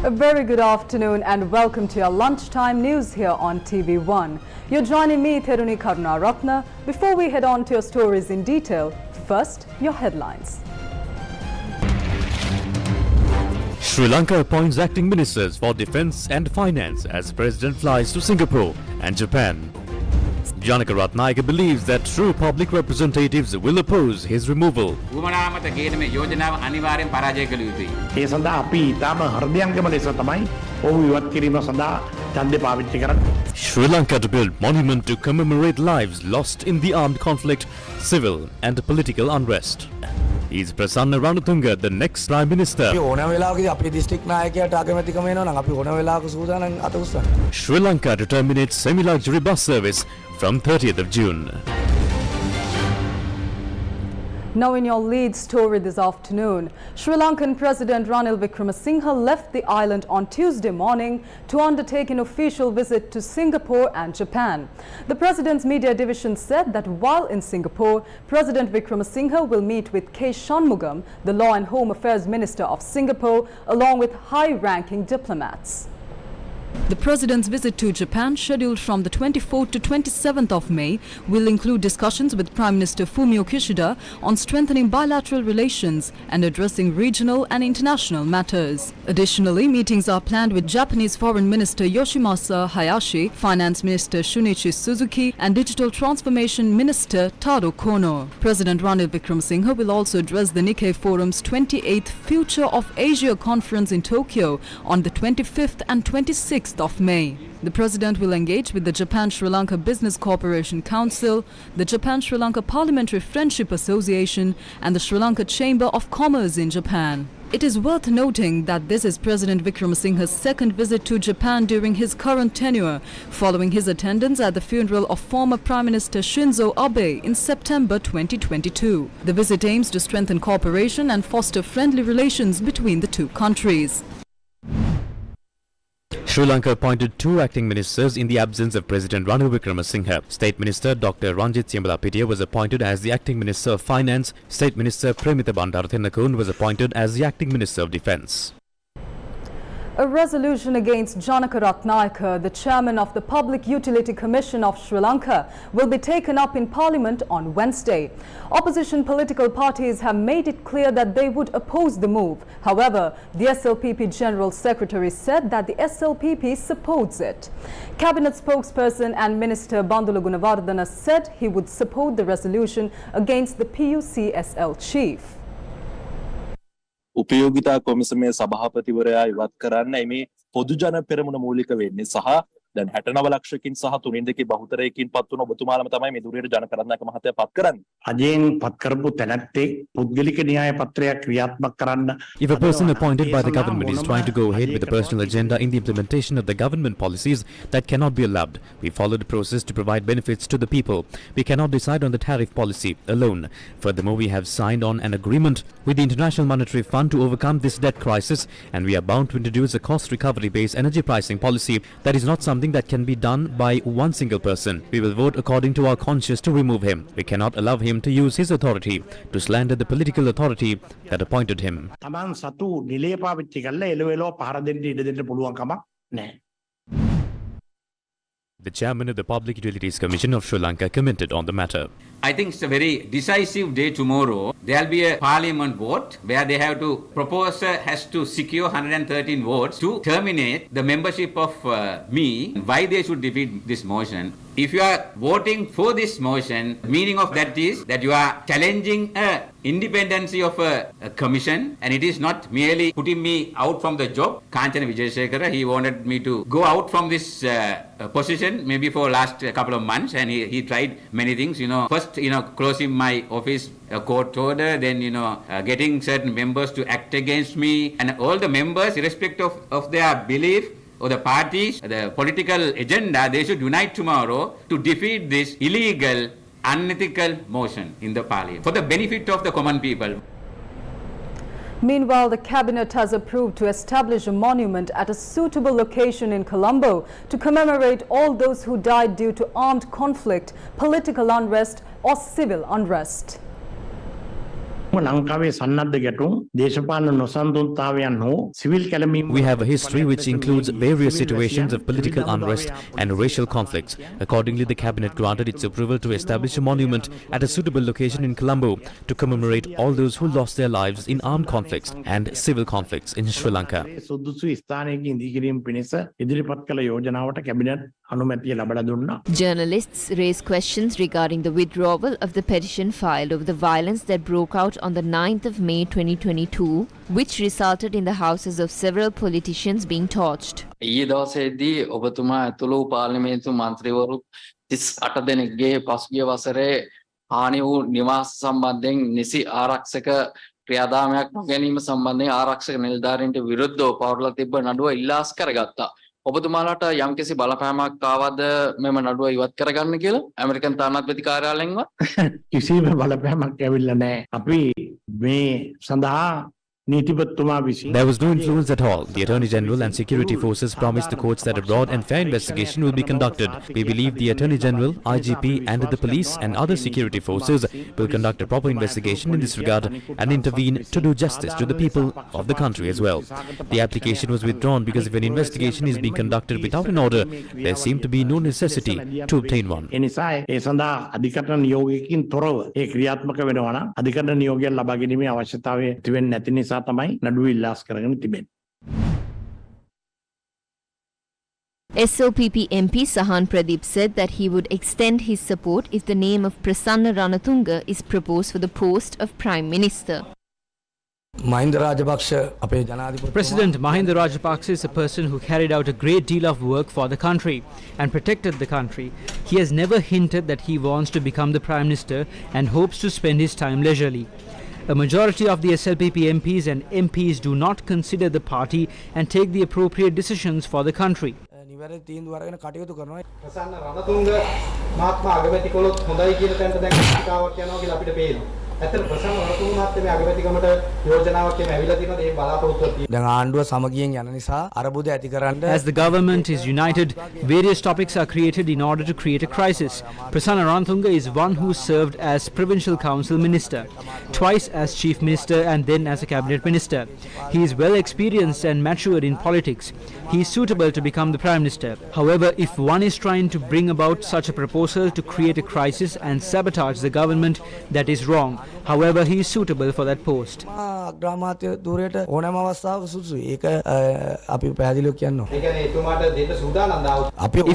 A very good afternoon and welcome to your lunchtime news here on TV1. You're joining me, Theruni Karunaratna. Before we head on to your stories in detail, first, your headlines. Sri Lanka appoints acting ministers for defence and finance as President flies to Singapore and Japan. Janaka Ratnayaka believes that true public representatives will oppose his removal. Sri Lanka to build monument to commemorate lives lost in the armed conflict, civil and political unrest. Is Prasanna Ranathunga the next Prime Minister? Sri Lanka to terminate SemiLuxury Bus Service from 30th of June. Now in your lead story this afternoon, Sri Lankan President Ranil Wickremesinghe left the island on Tuesday morning to undertake an official visit to Singapore and Japan. The President's media division said that while in Singapore, President Wickremesinghe will meet with K. Shanmugam, the Law and Home Affairs Minister of Singapore, along with high-ranking diplomats. The President's visit to Japan, scheduled from the 24th to 27th of May, will include discussions with Prime Minister Fumio Kishida on strengthening bilateral relations and addressing regional and international matters. Additionally, meetings are planned with Japanese Foreign Minister Yoshimasa Hayashi, Finance Minister Shunichi Suzuki and Digital Transformation Minister Taro Kono. President Ranil Wickremesinghe will also address the Nikkei Forum's 28th Future of Asia Conference in Tokyo on the 25th and 26th of May. The President will engage with the Japan-Sri Lanka Business Cooperation Council, the Japan-Sri Lanka Parliamentary Friendship Association and the Sri Lanka Chamber of Commerce in Japan. It is worth noting that this is President Wickremesinghe's second visit to Japan during his current tenure, following his attendance at the funeral of former Prime Minister Shinzo Abe in September 2022. The visit aims to strengthen cooperation and foster friendly relations between the two countries. Sri Lanka appointed two acting ministers in the absence of President Ranil Wickremesinghe. State Minister Dr. Ranjit Siamalapitia was appointed as the acting Minister of Finance. State Minister Premita Bandarathinakun was appointed as the acting Minister of Defence. A resolution against Janaka Ratnayaka, the chairman of the Public Utility Commission of Sri Lanka, will be taken up in Parliament on Wednesday. Opposition political parties have made it clear that they would oppose the move. However, the SLPP General Secretary said that the SLPP supports it. Cabinet spokesperson and Minister Bandula Gunawardena said he would support the resolution against the PUCSL chief. උපයෝගිතා කොමිසමේ සභාපතිවරයා ඉවත් කරන්න මේ පොදු ජන පෙරමුණ මූලික වෙන්නේ සහ දැන් 69 ලක්ෂකින් සහ 3.2 බහුතරයකින් පත් වුණ ඔබතුමාලම තමයි මේ දුරේට ජන කරන්නක මහත්තයා පත් කරන්නේ. අජයෙන් පත් කරපු තැනැත්තේ පුද්ගලික න්‍යාය පත්‍රයක් ක්‍රියාත්මක කරන්න. If a person appointed by the government is trying to go ahead with a personal agenda in the implementation of the government policies, that cannot be allowed. We follow the process to provide benefits to the people. We cannot decide on the tariff policy alone. Furthermore, we have signed on an agreement with the International Monetary Fund to overcome this debt crisis, and we are bound to introduce a cost recovery-based energy pricing policy. That is not something that can be done by one single person. We will vote according to our conscience to remove him. We cannot allow him to use his authority to slander the political authority that appointed him. තමන් සතු නිලය පාවිච්චි කරලා එළවෙලව පහර දෙන්න ඉඩ දෙන්න පුළුවන් කමක් නැහැ. The chairman of the Public Utilities Commission of Sri Lanka commented on the matter. I think it's a very decisive day tomorrow. There will be a parliament vote where they have to, proposer has to secure 113 votes to terminate the membership of me. Why they should defeat this motion? If you are voting for this motion, meaning of that is that you are challenging independency of a commission, and it is not merely putting me out from the job. Kanchana Vijayasekara, he wanted me to go out from this position maybe for last couple of months, and he tried many things, first closing my office, a court order, then getting certain members to act against me, and all the members, irrespective of their belief or the parties, the political agenda, they should unite tomorrow to defeat this illegal, unethical motion in the parliament for the benefit of the common people. Meanwhile, the cabinet has approved to establish a monument at a suitable location in Colombo to commemorate all those who died due to armed conflict, political unrest or civil unrest. ලංකාවේ සන්නද්ධ ගැටුම් දේශපාලන නොසන්සුන්තාවයන් හෝ civil කැළඹීම් We have a history which includes various situations of political unrest and racial conflicts. Accordingly, the cabinet granted its approval to establish a monument at a suitable location in Colombo to commemorate all those who lost their lives in armed conflicts and civil conflicts in Sri Lanka. සුදුසු ස්ථානයකින් ඉදිකිරීම පිණිස ඉදිරිපත් කළ යෝජනාවට cabinet අනුමැතිය ලබා දුන්නා. Journalists raise questions regarding the withdrawal of the petition filed over the violence that broke out on the 9th of May 2022, which resulted in the houses of several politicians being torched. ඊයේ දවසේදී ඔබතුමා ඇතුළු පාර්ලිමේන්තු මන්ත්‍රීවරු 38 දෙනෙක්ගේ පසුගිය වසරේ හානි වූ නිවාස සම්බන්ධයෙන් නිසි ආරක්ෂක ක්‍රියාදාමයක් නොගැනීම සම්බන්ධයෙන් ආරක්ෂක නිලධාරීන්ට විරුද්ධව පවරලා තිබ්බ නඩුව ඉල්ලාස් කරගත්තා. ඔබතුමාලාට යම්කිසි බලපෑමක් ආවද මෙම නඩුව ඉවත් කරගන්න කියලා ඇමරිකන් තානාපති කාර්යාලයෙන්වත්? කිසිම බලපෑමක් ඇවිල්ලා නැහැ. අපි මේ සඳහා There was no influence at all. The Attorney General and security forces promised the courts that a broad and fair investigation will be conducted. We believe the Attorney General, IGP and the police and other security forces will conduct a proper investigation in this regard and intervene to do justice to the people of the country as well. The application was withdrawn because if an investigation is being conducted without an order, there seemed to be no necessity to obtain one. SLPP MP Sahan Pradeep said that he would extend his support if the name of Prasanna Ranathunga is proposed for the post of Prime Minister. President Mahinda Rajapaksa is a person who carried out a great deal of work for the country and protected the country. He has never hinted that he wants to become the Prime Minister and hopes to spend his time leisurely. A majority of the SLPP MPs and MPs do not consider the party and take the appropriate decisions for the country. Prasanna Ranathunga මාත්ම අගමැති කළොත් හොඳයි කියන තැනට දැන් කතාවක් යනවා කියලා අපිට පේනවා. ඇත්තට ප්‍රසන්න රණතුංග මහත්මයා අගමැතිකමට යෝජනාවක් එම ඇවිල්ලා තියෙනවා ඒ බලාපොරොත්තුව තියෙනවා. දැන් ආණ්ඩුව සමගියෙන් යන නිසා අරබුද ඇති කරන්න As the government is united, various topics are created in order to create a crisis. Prasanna Ranathunga is one who served as Provincial Council Minister, twice as Chief Minister and then as a Cabinet Minister. He is well experienced and matured in politics. He is suitable to become the Prime Minister. However, if one is trying to bring about such a proposal to create a crisis and sabotage the government, that is wrong. However, he is suitable for that post. අග්‍රාමාත්‍ය ධූරයට ඕනෑම අවස්ථාවක සුදුසුයි. ඒක අපි පැහැදිලිව කියනවා. ඒ කියන්නේ එතුමාට දෙන්න සූදානම් දාව.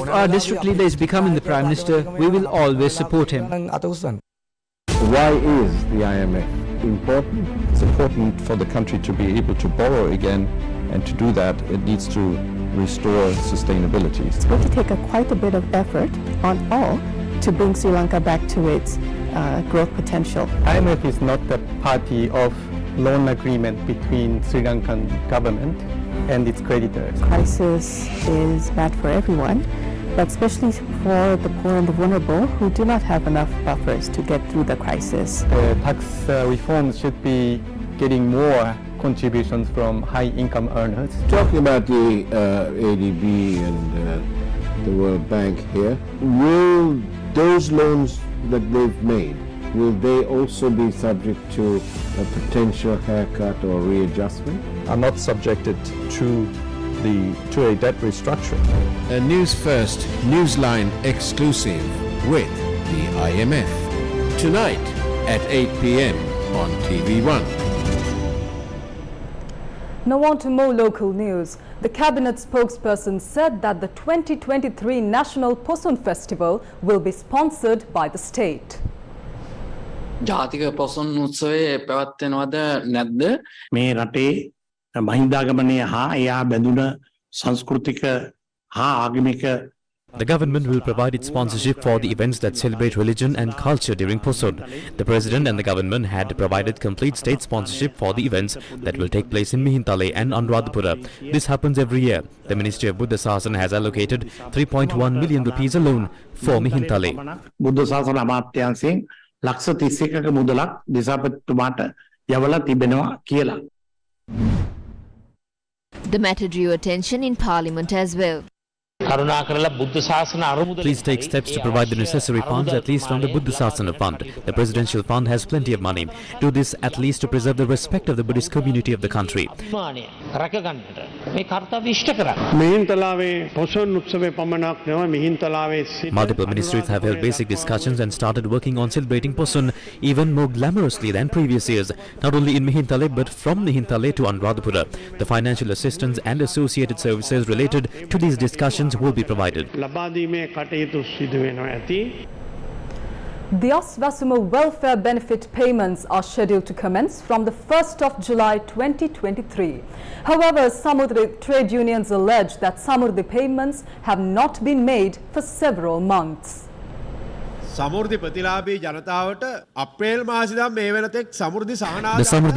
If our district leader is becoming the Prime Minister, we will always support him. අත උස්සන්න. Why is the IMF important? It's important for the country to be able to borrow again, and to do that it needs to restore sustainability. It's going to take quite a bit of effort on all to bring Sri Lanka back to its growth potential. IMF is not the party of loan agreement between Sri Lankan government and its creditors. Crisis is bad for everyone, but especially for the poor and the vulnerable who do not have enough buffers to get through the crisis. Tax reforms should be getting more contributions from high income earners. Talking about the ADB and the World Bank here, will those loans that they've made, will they also be subject to a potential haircut or readjustment? Are not subjected to a debt restructuring. A News First Newsline exclusive with the IMF. Tonight at 8 p.m. on TV1. Now on to more local news. The Cabinet spokesperson said that the 2023 National Poson Festival will be sponsored by the state. ජාතික පොසොන් උත්සවය පැවැත්වෙනවද නැද්ද? මේ රටේ මහින්දාගමනය හා එයා බැඳුන සංස්කෘතික හා ආගමික The government will provide its sponsorship for the events that celebrate religion and culture during Posod. The President and the government had provided complete state sponsorship for the events that will take place in Mihintale and Anuradhapura. This happens every year. The Ministry of Buddha Sasana has allocated 3.1 million rupees alone for Mihintale. බුද්ධ ශාසන අමාත්‍යාංශයෙන් ලක්ෂ 31ක මුදලක් දිසාපතිතුමාට යවලා තිබෙනවා කියලා. The matter drew attention in Parliament as well. Please take steps to provide the necessary funds, at least from the Buddha Sasana Fund. The Presidential Fund has plenty of money. Do this at least to preserve the respect of the Buddhist community of the country. Multiple ministries have held basic discussions and started working on celebrating Posun even more glamorously than previous years, not only in Mihintale but from Mihintale to Anuradhapura. The financial assistance and associated services related to these discussions will be provided. The Aswasuma welfare benefit payments are scheduled to commence from the 1st of July 2023. However, Samurdhi trade unions allege that Samurdhi payments have not been made for several months. The Samurdhi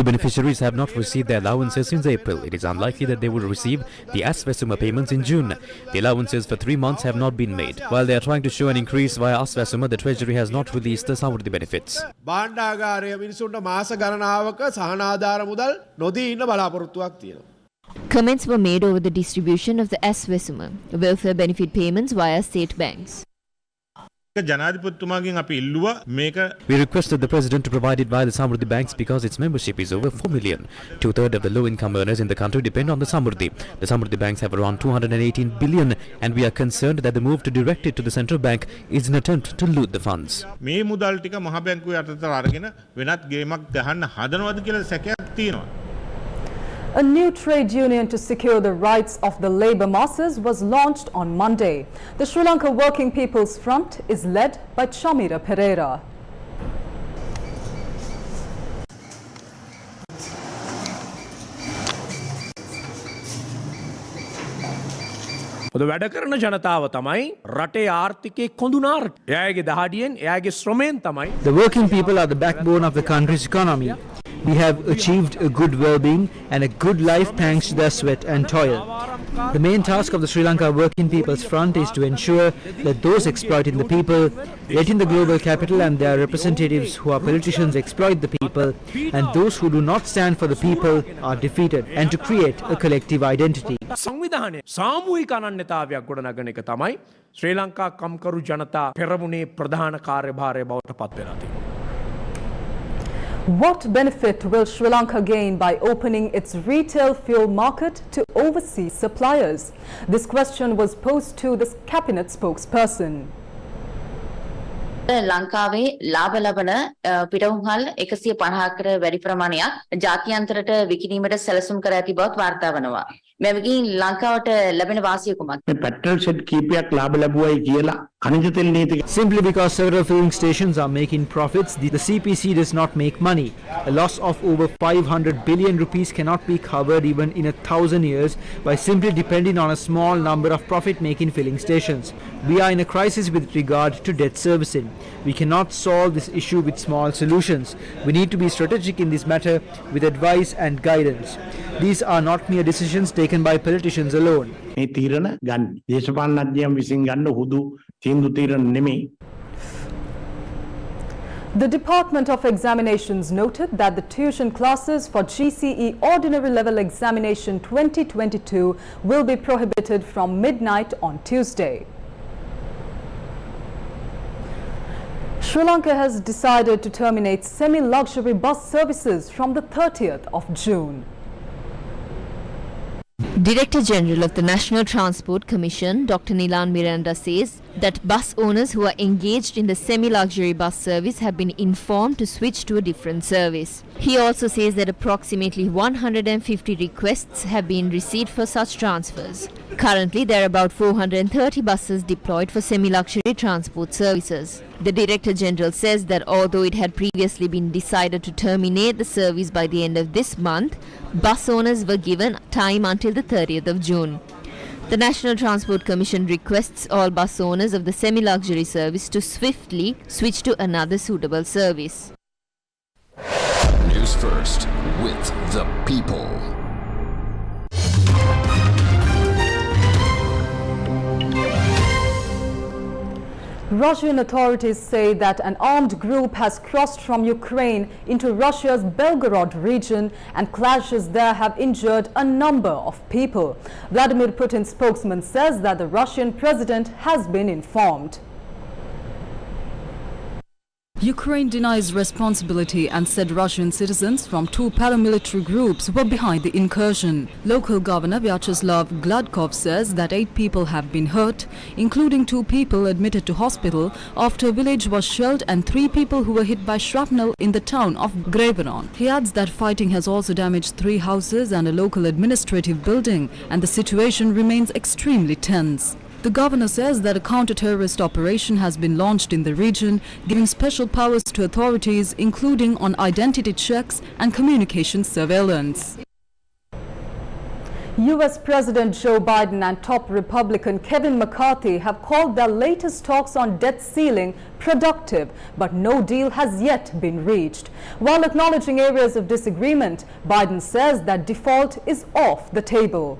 beneficiaries have not received their allowances since April. It is unlikely that they will receive the Aswasuma payments in June. The allowances for 3 months have not been made. While they are trying to show an increase via Aswasuma, the Treasury has not released the Samurdhi benefits. Comments were made over the distribution of the Aswasuma welfare benefit payments via state banks. We requested the President to provide it via the Samurdhi banks because its membership is over 4 million. 2/3 of the low-income earners in the country depend on the Samurdhi. The Samurdhi banks have around 218 billion and we are concerned that the move to direct it to the central bank is an attempt to loot the funds. A new trade union to secure the rights of the labour masses was launched on Monday. The Sri Lanka Working People's Front is led by Chamira Pereira. වැඩ කරන ජනතාව තමයි රටේ ආර්ථිකයේ කොඳුනාර. එයාගේ දහඩියෙන් එයාගේ ශ්‍රමයෙන් තමයි. The working people are the backbone of the country's economy. We have achieved a good well-being and a good life thanks to their sweat and toil. The main task of the Sri Lanka Working People's Front is to ensure that those exploiting the people, letting the global capital and their representatives who are politicians exploit the people, and those who do not stand for the people are defeated, and to create a collective identity. සංවිධානය සාමූහික අනන්‍යතාවයක් ගොඩනගන එක තමයි ශ්‍රී ලංකා කම්කරු ජනතා පෙරමුණේ ප්‍රධාන කාර්යභාරය බවට පත් වෙලා තියෙනවා. What benefit will Sri Lanka gain by opening its retail fuel market to overseas suppliers? This question was posed to the cabinet spokesperson. ලංකාවේ ලාභ ලබන පිටවුම්හල් 150කට වැඩි ප්‍රමාණයක් ජාත්‍යන්තරයට විකිණීමට සැලසුම් කර ඇති බවත් වාර්තා වනවා. මෙවැගින් ලංකාවට ලැබෙන වාසිය කුමක්ද? පෙට්‍රල් ෂෙඩ් කීපයක් ලාභ ලැබුවයි කියලා khනිජ තෙල් නීති. Simply because several filling stations are making profits, the CPC does not make money. A loss of over 500 billion rupees cannot be covered even in 1,000 years by simply depending on a small number of profit-making filling stations. We are in a crisis with regard to debt servicing. We cannot solve this issue with small solutions. We need to be strategic in this matter with advice and guidance. These are not mere decisions taken by politicians alone. මේ තීරණ ගන්න දේශපාලනඥයන් විසින් ගන්න හුදු තීන්දුව තීරණ නෙමෙයි. The Department of Examinations noted that the tuition classes for GCE Ordinary Level Examination 2022 will be prohibited from midnight on Tuesday. Sri Lanka has decided to terminate semi-luxury bus services from the 30th of June. Director General of the National Transport Commission, Dr. Nilan Miranda, says that bus owners who are engaged in the semi-luxury bus service have been informed to switch to a different service. He also says that approximately 150 requests have been received for such transfers. Currently, there are about 430 buses deployed for semi-luxury transport services. The Director General says that although it had previously been decided to terminate the service by the end of this month, bus owners were given time until the 30th of June. The National Transport Commission requests all bus owners of the semi-luxury service to swiftly switch to another suitable service. News first with the people. Russian authorities say that an armed group has crossed from Ukraine into Russia's Belgorod region, and clashes there have injured a number of people. Vladimir Putin's spokesman says that the Russian president has been informed. Ukraine denies responsibility and said Russian citizens from two paramilitary groups were behind the incursion. Local governor Vyacheslav Gladkov says that 8 people have been hurt, including 2 people admitted to hospital after a village was shelled and 3 people who were hit by shrapnel in the town of Greveron. He adds that fighting has also damaged 3 houses and a local administrative building, and the situation remains extremely tense. The governor says that a counter-terrorist operation has been launched in the region, giving special powers to authorities, including on identity checks and communication surveillance. U.S. President Joe Biden and top Republican Kevin McCarthy have called their latest talks on debt ceiling productive, but no deal has yet been reached. While acknowledging areas of disagreement, Biden says that default is off the table.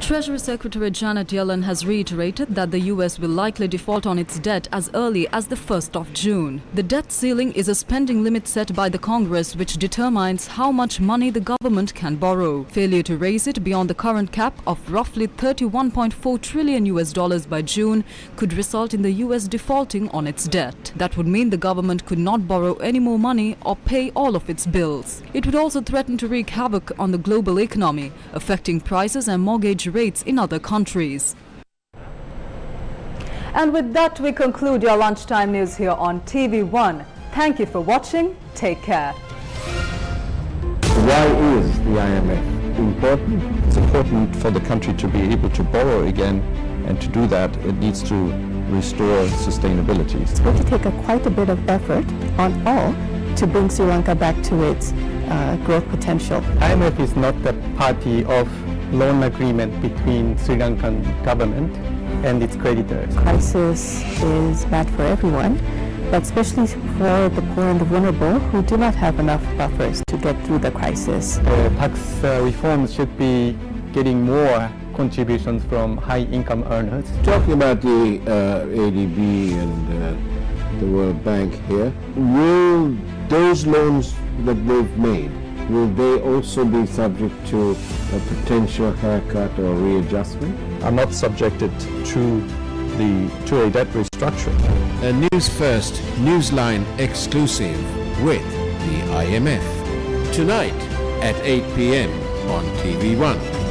Treasury Secretary Janet Yellen has reiterated that the U.S. will likely default on its debt as early as the 1st of June. The debt ceiling is a spending limit set by the Congress which determines how much money the government can borrow. Failure to raise it beyond the current cap of roughly $31.4 trillion by June could result in the U.S. defaulting on its debt. That would mean the government could not borrow any more money or pay all of its bills. It would also threaten to wreak havoc on the global economy, affecting prices and mortgage rates in other countries. And with that, we conclude your lunchtime news here on TV1. Thank you for watching. Take care. Why is the IMF important? It's important for the country to be able to borrow again, and to do that it needs to restore sustainability. It's going to take quite a bit of effort on all to bring Sri Lanka back to its growth potential. IMF is not the party of loan agreement between Sri Lankan government and its creditors. Crisis is bad for everyone, but especially for the poor and the vulnerable who do not have enough buffers to get through the crisis. Tax reforms should be getting more contributions from high-income earners. Talking about the ADB and the World Bank here, will those loans that they've made, will they also be subject to a potential haircut or readjustment? Are not subjected to a debt restructuring. A News First Newsline exclusive with the IMF. Tonight at 8 p.m. on TV1.